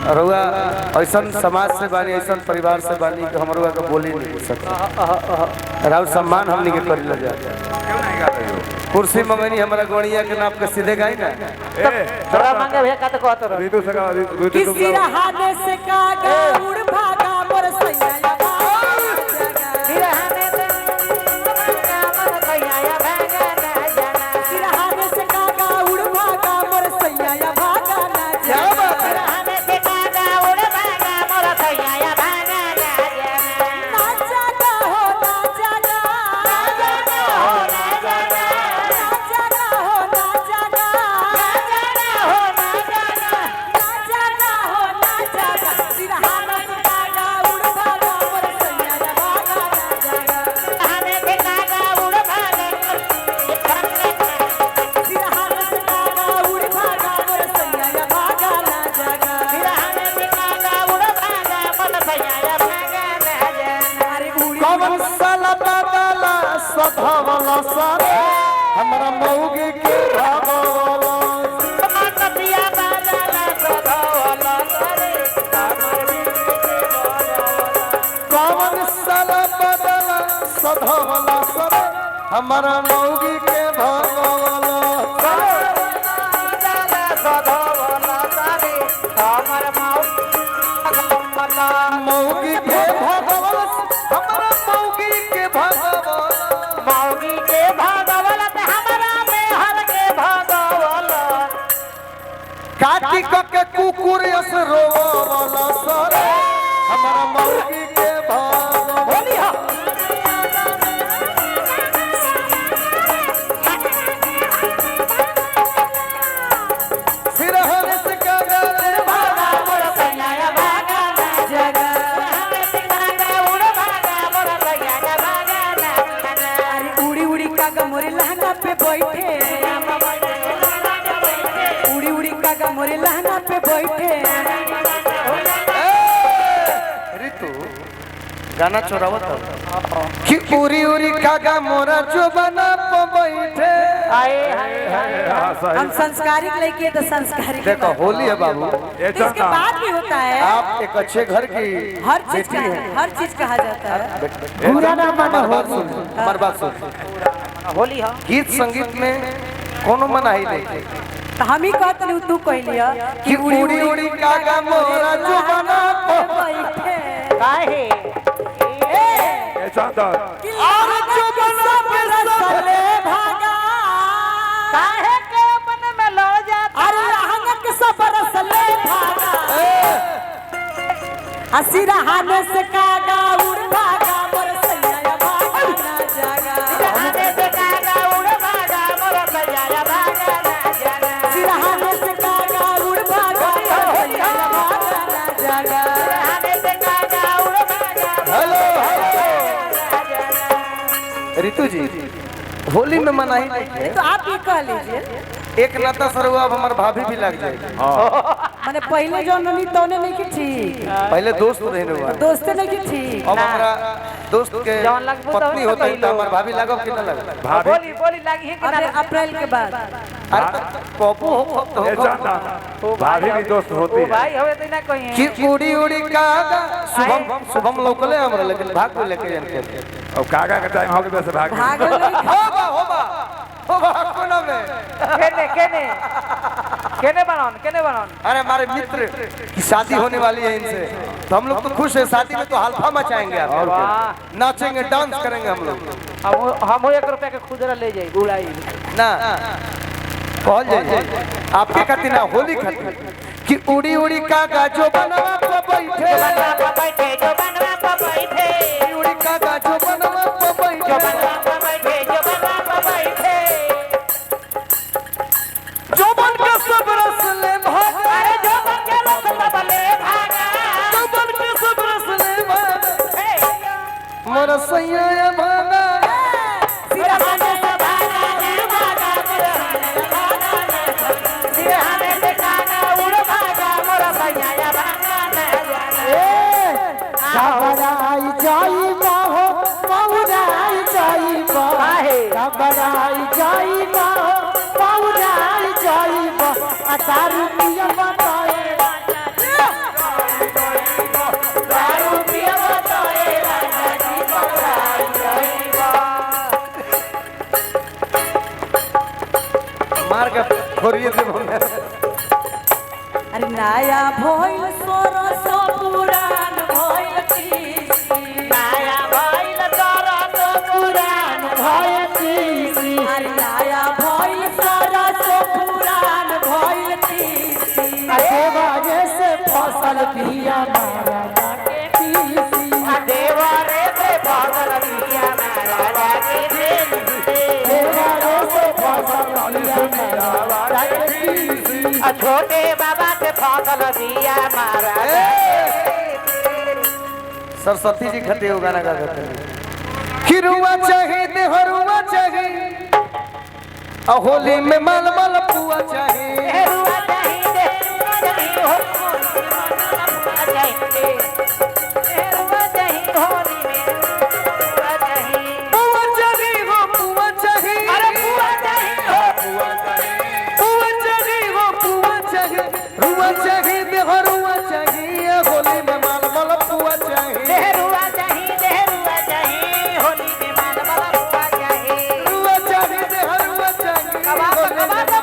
रउआ ऐसा समाज से बानी, ऐसा परिवार से बानी कि हम रउआ के बोली नहीं सकते। राउर सम्मान हमनी के करी लग जाए। क्यों नहीं गा रही हो? कुर्सी मंगनी हमारा गणिया के नाम के सीधे गाई ना। थोड़ा मांगे भैया का तो कहत रहो। ऋतु से गा, ऋतु किसी रहाने से कागा उड़ भागा मोर सैया सिरहाने से मन कहिया भागा ना जाना। सिरहाने से कागा उड़ भागा मोर सैया भागा ना जाना। सिरहाने से कागा उड़ भागा मोर कहिया भागा ना जाना। ना जागा हो ना जागा, ना जाना हो ना जाना, ना जागा हो ना जागा, ना जाना हो ना जाना, ना जागा हो ना जागा। सिरहाने से कागा उड़ भागा मोर सैया भागा ना जागा। सिरहाने से कागा उड़ भागा सिरहाने से कागा उड़ भागा मोर सैया भागा ना जागा। सिरहाने से कागा उड़ भागा मोर कहिया भागा ना जाना। अरे उड़ी कौन साला बाबाला सधावला सारे हमरा मौगी के भागवला। कतिया बाजाला सधावला सारे हमर बीवी के बोलवला। कौन साला बाबाला सधावला सारे हमरा मौगी के भागवला। बाजाला सधावला सारे हमर मौगी के भागवला हमरा मौगी के भागवला। मौगी के भागवला त हमरा में हर के भागवला। काटी के कुकुर यस रोवला सारे हमरा मौगी के भागवला। बोली हा सिरहर से कागा भागा मोर कन्या भागा ना जगा। हमें सिंगारा उड़ भागा मोर कन्या भागा ना अरे उड़ी उड़ी कागा मोरे लहंगा पे बैठे। उड़ी उड़ी कागा मोरे लहंगा पे बैठे। ऋतु गाना चोरावत कि उरी उरी कागा मोरा जो बना प बैठे। आए हाय हाँ, सही। हम संस्कारिक लेके तो संस्कारिक देखो होली है बाबू, ये तो इसके बाद भी होता है। आप एक अच्छे घर की हर चीज बेटी का है। हर चीज कहा जाता है। पूरा ना माना बात सुन, हमारी बात सुन। होली हा गीत संगीत में कोनो मनाही नहीं तो हम ही कहते नहीं तू कह लिया कि उड़ी उड़ी कागा मोरा जो बना प बैठे। काहे ये चांदर और जो बना पे रसले भागा। काहे के मन में लो जाता। अरे लहंगा के सब रसले भागा। हसी रहाने से कागा उड़ भागा मोर सैया भागा ना जागा। सिरहाने से कागा उड़ भागा मोर कन्या भागा ना जाना। सिरहाने से कागा उड़ भागा मोर सैया भागा ना जागा। सिरहाने से कागा उड़ भागा हेलो ना जाना। ऋतु जी होली में मनाही नहीं है। तो आप ये कह लीजिए एक नाता सरुआ अब हमार भाभी भी लग जाएगी। मैंने पहले जो नहीं तो नहीं की ठीक, पहले दोस्त रहने हुआ, दोस्ते नहीं की ठीक। अब हमारा दोस्त के जौन लगबू तो पत्नी होता है तो हमार भाभी लगब कि ना लगब। बोली बोली लगी है कि ना लगी? अप्रैल के बाद अरे पप्पू हो तो ये चांदर भाभी भी दोस्त होती ओ है। भाई हवे तो ना कहीं कि उड़ी उड़ी कागा शुभम लोकले हमरा लेकिन भाग को लेके जान के और कागा का टाइम हो गया वैसे भाग भाग नहीं होगा कोना में। केने केने केने बनान अरे हमारे मित्र की शादी होने वाली है इनसे, तो हम लोग तो खुश है। शादी में तो हल्फा मचाएंगे, आप वाह नाचेंगे डांस करेंगे हम लोग हम 1 रुपया के खुदरा ले जाई बुलाई ना कहल जाइए आपके खातिर ना होली खातिर कि उड़ी उड़ी कागा जो बनवा पे बैठे। बनवा पर बैठे जो बनवा पर बैठे उड़ी कागा जो बनवा पे जो बैठे। बनवा पर बैठे जो बनवा पर बैठे जो बन के सब रस ले भागा। अरे जो बन के रस सबले भागा जो बन के सब रस ले भागा। हे मोर सैया भागा। सिरहाने से भागा ना भागा सिरहाने से कागा उड़ भागा मोर कन्या भागा ना जाना। घबराई जाई ना हो पौराई जाई बा। घबराई जाई ना हो पौराई जाई बा। 1000 रुपया बताए छोड़िए दे अरे नया भइल सरसो पुरान भइल तीसी नया भइल सरसो पुरान भइल तीसी अरे नया भइल सरसो पुरान भइल तीसी देवारे से फसल बिया मारा के तीसी देवारे से फसल बिया मारा के तीसी देवारे से फसल बिया मारा के तीसी छोटे बाबा से फसल बिया मारा सरस्वती जी खते हो गाना गा करते हैं खिरुआ चाहिए देहरुआ चाहिए होली में मल मल पुआ चाहिए देहरुआ चाहिए देहरुआ चाहिए हो देहरुआ चाहिए होली में पुआ चाहिए पुआ चाहिए हो पुआ चाहिए अरे पुआ चाहिए हो पुआ चाहिए हो पुआ चाहिए रुआ चाहिए देहरुआ चाहिए होली में मल मल पुआ चाहिए देहरुआ चाहिए होली में माल वाला पुआ चाहिए रुआ चाहिए देहरुआ चाहिए कबाब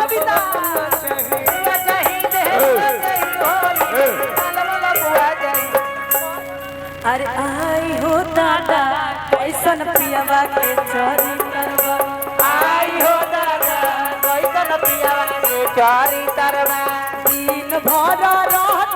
बबीता पुआ चाहिए पुआ चाहिए देहरुआ चाहिए होली में माल वाला पुआ चाहिए अरे आई हो दादा कैसन पियावा के चोरी करवा आई हो दादा कैसन पियावा के चोरी करवा दिन भर रहत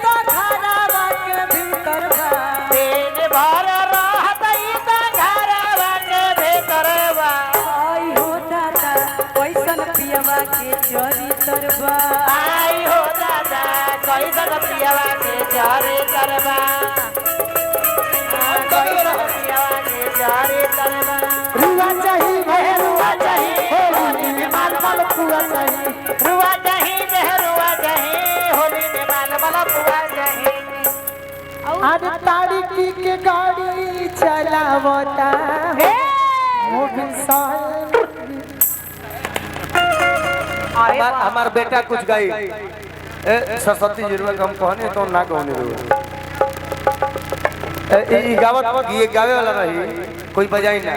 तो घरवा के भीतर बा दिन भर रहतई त घरवा के भीतरवा आई हो दादा कैसन पियावा के चोरी करवा आई हो दादा कैसन पियावा के चोरी करवा रुआ चाहिए रुआ चाहिए होली में माल माल पुआ चाहिए रुआ चाहिए होली में माल माल पुआ चाहिए आज तारीखी के गाड़ी चलावता वो भी हमार बेटा कुछ गाई सरस्वती जी रुआ हम कहने तो ना कहने रुआ ई गावत ये गावे वाला रही कोई बजाई ना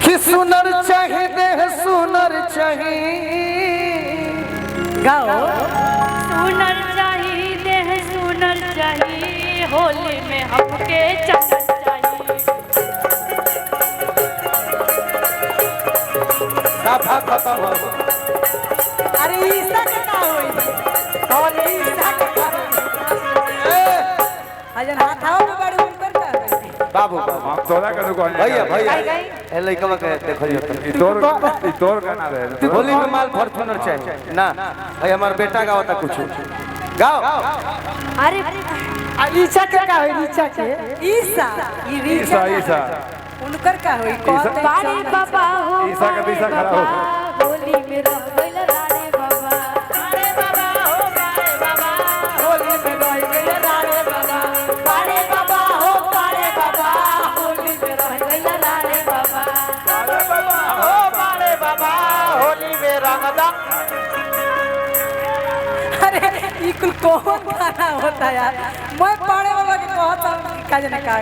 कि सुनर चाहिए देह सुनर चाहिए गाओ सुनर चाहिए देह सुनर चाहिए होली में हमके चंदन चाहिए साफा खत्म हो अरे ईसा के का होई होली ईसा के का अजन हाथाओ में बड़ उनकर का बाबू हम तोरा का दुकान भैया भैया ए लइकवा के देखो ई तोर का ना रहे होली में माल फॉर्च्यूनर चाहिए ना भाई हमार बेटा गावता कुछ गाओ अरे ईचा के का होई ईचा के ईसा ईसा ईसा उनकर का होई कौन बारे बाबा हो ईसा का पीछा खड़ा हो होली में रह गइल राणे बाबा अरे बाबा हो बारे बाबा होली में रह गइल राणे बाबा बारे बाबा हो बारे बाबा होली में रह गइल राणे बाबा हो बारे बाबा होली में रंगदा अरे ई कुल कौन गाना होता यार मैं पाड़े बाबा के कहता हूं का जाने का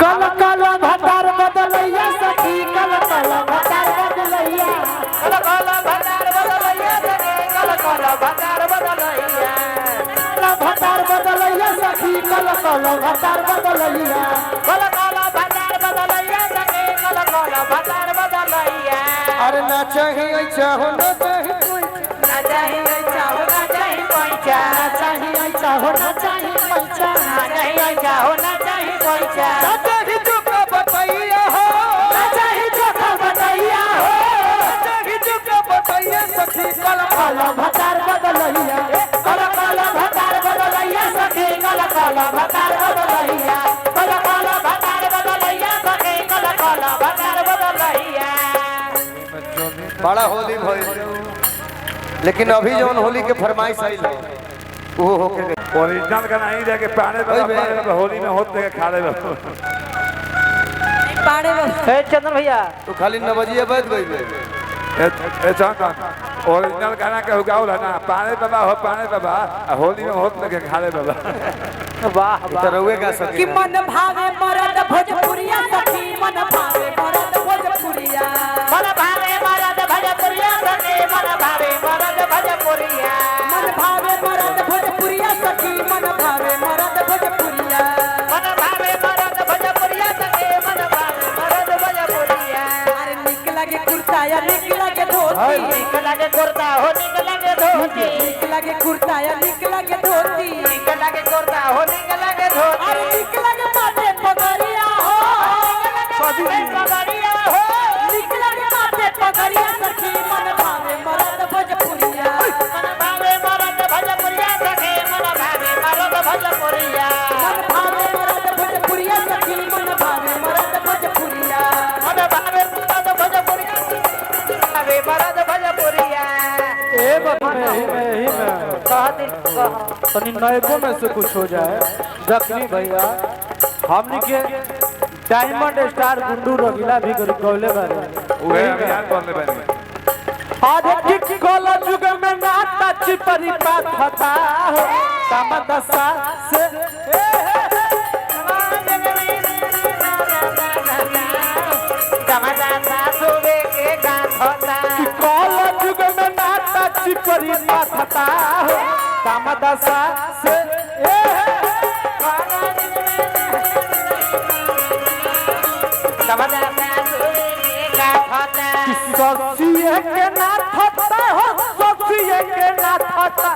कल कल भतार बदलैया सखी कल कल भतार बदलैया कल कल भतार बदलैया सके कल कल भतार बदलैया कल भतार बदलैया सखी कल कल भतार बदलैया कल कल भतार बदलैया सके कल कल भतार बदलैया अरे ना चाहिए चाहो ना चाहिए कोई ना चाहिए चाहो ना चाहिए पैसा ना चाहिए चाहो ना चाहिए पैसा ना चाहिए चाहो ना चाहिए पैसा ना चाहिए चुका बताइए हो ना चाहिए चोखा बदलैया हो ना चाहिए चुका बताइए सखी कल कल भतार बदलैया कल कल भतार बदलैया सके कल कल भतार बदलैया कल कल भतार बदलैया सके कल कल भतार बदलैया बड़ा होली भइल लेकिन अभी जौन होली के फरमाइश आई है वो होके गई ओरिजिनल का नहीं जाके पाने वाला होली में होते के खा ले पाड़े बाबा ए चंदन भैया तू खाली नवजिया बैठ गई ए चांदन ओरिजिनल गाना के गाओ ना पाने बाबा हो पाने बाबा होली में होत लगे खा ले बाबा वाह तो रहुए गा कि सके मन भावे मरद भोजपुरिया सखी मन भावे मरद भोजपुरिया मन भावे मरद भजपुरिया सके मन भावे मरद भजपुरिया मन भावे मरद भोजपुरिया सखी मन भावे मरद भोजपुरिया मन भावे मरद भजपुरिया सके मन भावे मरद भजपुरिया अरे निक लगे कुर्ता या निक लगे धोती निक लगे कुर्ता हो निक लगे धोती निक लगे कुर्ता या निक लगे धोती निक लगे कुर्ता हो निक लगे धोती अरे निक लगे माथे पगड़िया हो पगड़िया हो निक लगे माथे पगड़िया सखी मन भावे मरद भोजपुरिया मन भावे मरद भजपुरिया सके मन भावे मरद भजपुरिया मन भावे मरद भोजपुरिया सखी मन भावे मरद भोजपुरिया मन भावे मरद भजपुरिया भावे मरद भजपुरिया ए बाबा यही में कहती तनी नएको में से कुछ हो जाए जखनी भैया हमनी के डायमंड स्टार गुंडू रगीला भी गौले बारे उहे अभियान बोलने बनी आज किक कोला जुग में नाता चिपरी बात होता हो तमदसा से कोला जुग में नाता चिपरी बात होता हो तमदसा से ससिए के नाथ होता हो ससिए के नाथ होता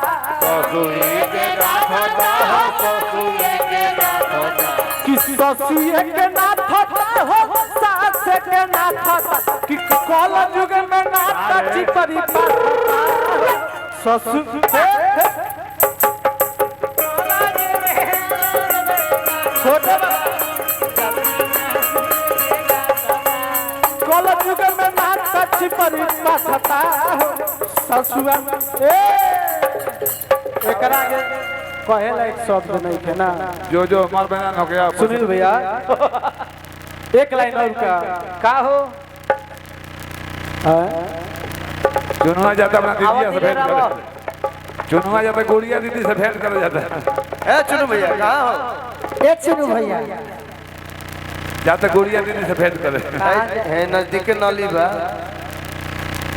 कि ससिए के नाथ होता हो सास के नाथ होता कि कल जुग में नाथ चिपरी ससु छोटे कल जुग में नाथ चिपरी होता हो ससुआ एकरा के कहेला एक शब्द नहीं थे ना जो मार बना हो गया सुनील भैया एक लाइन और का हो चुनुआ जाता अपना दीदी से भेंट करे चुनुआ जाता गोड़िया दीदी से भेंट कर जाता है ए चुनु भैया कहाँ हो एक चुनु भैया जाता गोड़िया दीदी से भेंट करे है नजदीक नली बा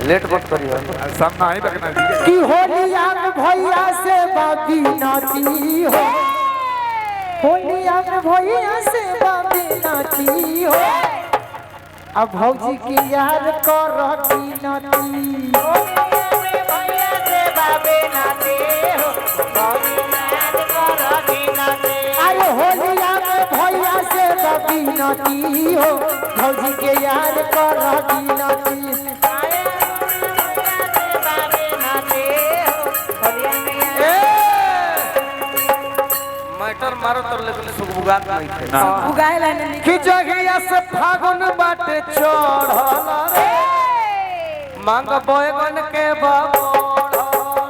लेट मत करियो सामना ही बकना दीदी कि होलिया में भैया से बाकी नाती हो होलिया में भैया से बाकी नाती हो अब भौजी की याद कर रही नाती भैया से बाबे नाते हो अरे होलिया में भैया से बाकी नाती हो भौजी के याद कर रही नाती मैटर मारो तर लेकिन सुगबुगात नहीं थे उगाए लाने कि जगिया से फागुन बाटे चढ़ल रे मांग बैगन के बाबड़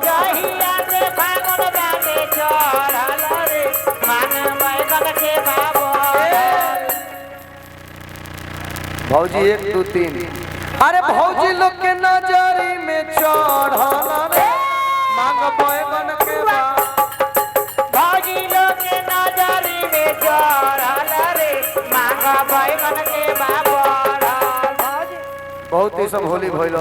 जहिया से फागुन बाटे चढ़ल रे मान बैगन के बाबड़ भौजी 1 2 3 अरे भौजी लोग के नजरी में चढ़ल रे मांग बैगन के बाबड़ भौजी लोग के नजरी में चढ़ल रे मांग बैगन के बाबड़ बहुत ही सब होली भइल